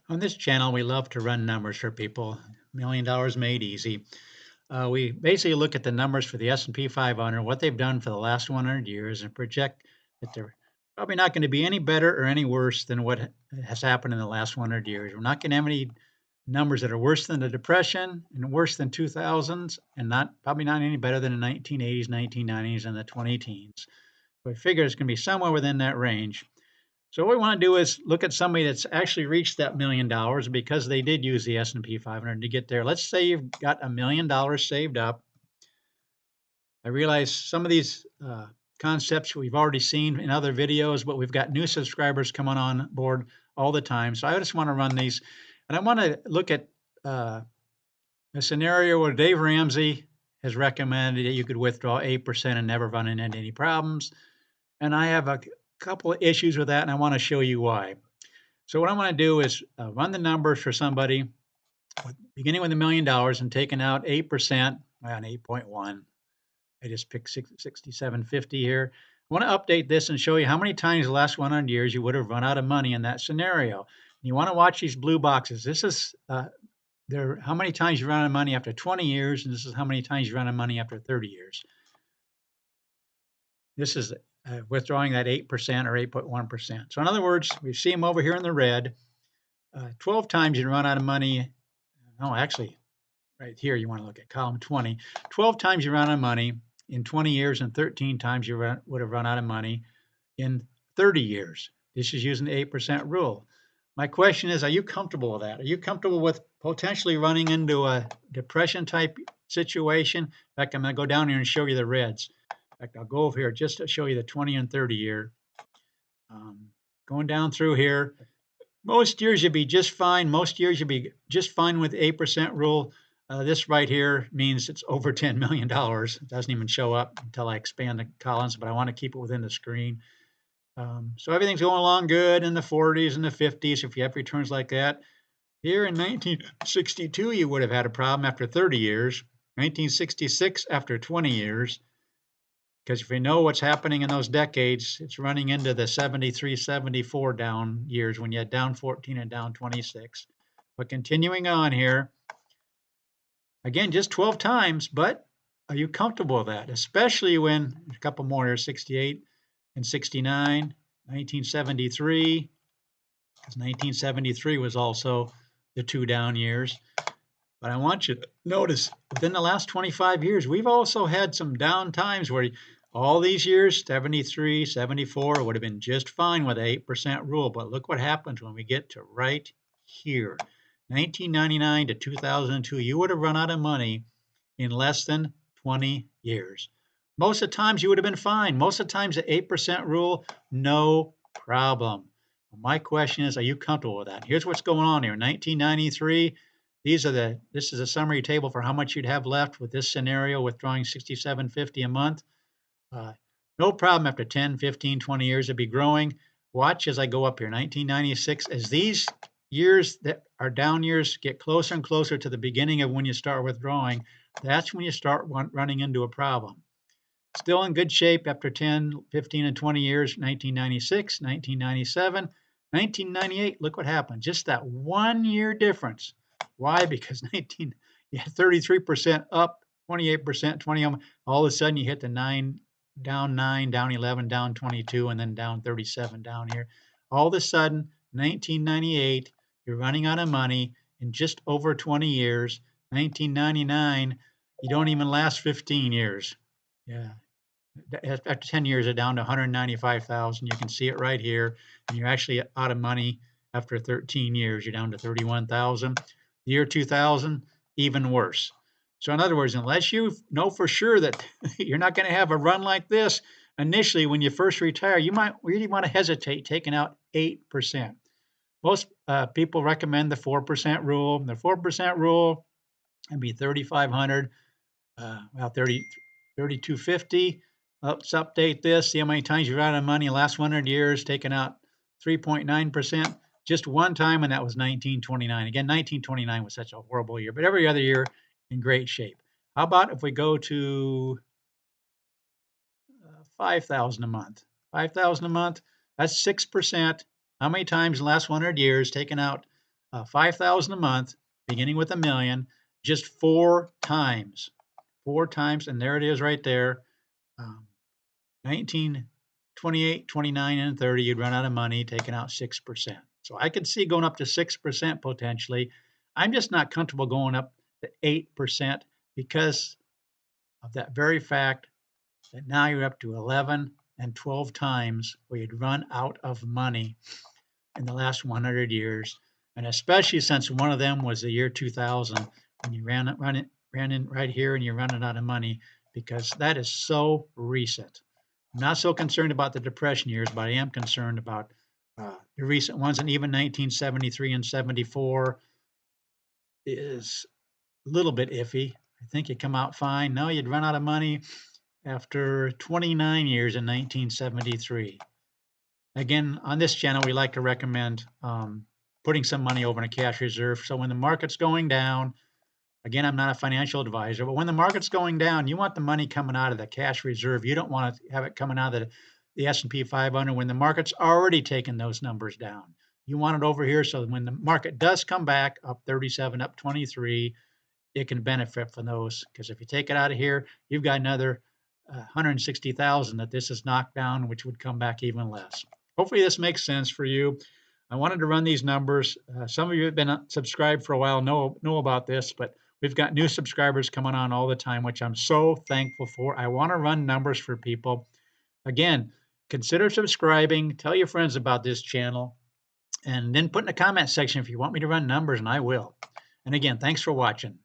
On this channel, we love to run numbers for people. $1 million made easy. We basically look at the numbers for the S&P 500, what they've done for the last 100 years, and project that they're probably not going to be any better or any worse than what has happened in the last 100 years. We're not going to have any numbers that are worse than the Depression and worse than 2000s, and probably not any better than the 1980s, 1990s, and the 20 teens. We figure it's going to be somewhere within that range. So what we want to do is look at somebody that's actually reached that $1 million because they did use the S&P 500 to get there. Let's say you've got $1 million saved up. I realize some of these concepts we've already seen in other videos, but we've got new subscribers coming on board all the time. So I just want to run these, and I want to look at a scenario where Dave Ramsey has recommended that you could withdraw 8% and never run into any problems. And I have a couple of issues with that, and I want to show you why. So what I want to do is run the numbers for somebody beginning with $1 million and taking out 8%, around 8.1. I just picked 6750 here. I want to update this and show you how many times the last 100 years you would have run out of money in that scenario. You want to watch these blue boxes. This is how many times you run out of money after 20 years, and this is how many times you run out of money after 30 years. This is withdrawing that 8% or 8.1%. So in other words, we see them over here in the red. 12 times you run out of money. No, actually, right here, you want to look at column 20. 12 times you run out of money in 20 years, and 13 times you would have run out of money in 30 years. This is using the 8% rule. My question is, are you comfortable with that? Are you comfortable with potentially running into a depression type situation? In fact, I'm going to go down here and show you the reds. In fact, I'll go over here just to show you the 20 and 30 year. Going down through here, most years you'd be just fine. Most years you'd be just fine with the 8% rule. This right here means it's over $10 million. It doesn't even show up until I expand the columns, but I want to keep it within the screen. So everything's going along good in the 40s and the 50s if you have returns like that. Here in 1962, you would have had a problem after 30 years. 1966 after 20 years. Because if you know what's happening in those decades, it's running into the 73, 74 down years when you had down 14 and down 26. But continuing on here, again, just 12 times, but are you comfortable with that? Especially when a couple more here, 68 and 69, 1973, because 1973 was also the two down years. But I want you to notice within the last 25 years, we've also had some down times where all these years, 73, 74, would have been just fine with the 8% rule. But look what happens when we get to right here. 1999 to 2002, you would have run out of money in less than 20 years. Most of the times you would have been fine. Most of the times the 8% rule, no problem. My question is, are you comfortable with that? Here's what's going on here. 1993, this is a summary table for how much you'd have left with this scenario, withdrawing $67.50 a month. No problem after 10, 15, 20 years, it'd be growing. Watch as I go up here. 1996, as these years that are down years get closer and closer to the beginning of when you start withdrawing, that's when you start running into a problem. Still in good shape after 10, 15, and 20 years, 1996, 1997, 1998, look what happened. Just that 1 year difference. Why? Because you had 33% up, 28%, 20, all of a sudden you hit the 9, down 11, down 22, and then down 37 down here. All of a sudden, 1998, you're running out of money in just over 20 years. 1999, you don't even last 15 years. Yeah. After 10 years, they're down to 195,000. You can see it right here. And you're actually out of money after 13 years. You're down to 31,000. The year 2000, even worse. So in other words, unless you know for sure that you're not going to have a run like this, initially when you first retire, you might really want to hesitate taking out 8%. Most people recommend the 4% rule. The 4% rule would be 3,500, 3,250. Let's update this. See how many times you run out of money in the last 100 years, taking out 3.9%. Just one time, and that was 1929. Again, 1929 was such a horrible year, but every other year in great shape. How about if we go to 5,000 a month? 5,000 a month, that's 6%. How many times in the last 100 years taking out 5,000 a month, beginning with $1 million, just 4 times. 4 times, and there it is right there. 19, 28, 29, and 30, you'd run out of money, taking out 6%. So I could see going up to 6% potentially. I'm just not comfortable going up to 8% because of that very fact that now you're up to 11 and 12 times where you'd run out of money in the last 100 years. And especially since one of them was the year 2000 when you ran in right here and you're running out of money, because that is so recent. I'm not so concerned about the Depression years, but I am concerned about the recent ones, and even 1973 and 74 is a little bit iffy. I think you come out fine. No, you'd run out of money after 29 years in 1973. Again, on this channel, we like to recommend putting some money over in a cash reserve. So when the market's going down, again, I'm not a financial advisor, but when the market's going down, you want the money coming out of the cash reserve. You don't want to have it coming out of the S&P 500 when the market's already taken those numbers down. You want it over here so that when the market does come back up 37, up 23, it can benefit from those. Because if you take it out of here, you've got another 160,000 that this is knocked down, which would come back even less. Hopefully this makes sense for you. I wanted to run these numbers. Some of you have been subscribed for a while, know about this, but we've got new subscribers coming on all the time, which I'm so thankful for. I want to run numbers for people. Again, consider subscribing. Tell your friends about this channel. And then put in the comment section if you want me to run numbers, and I will. And again, thanks for watching.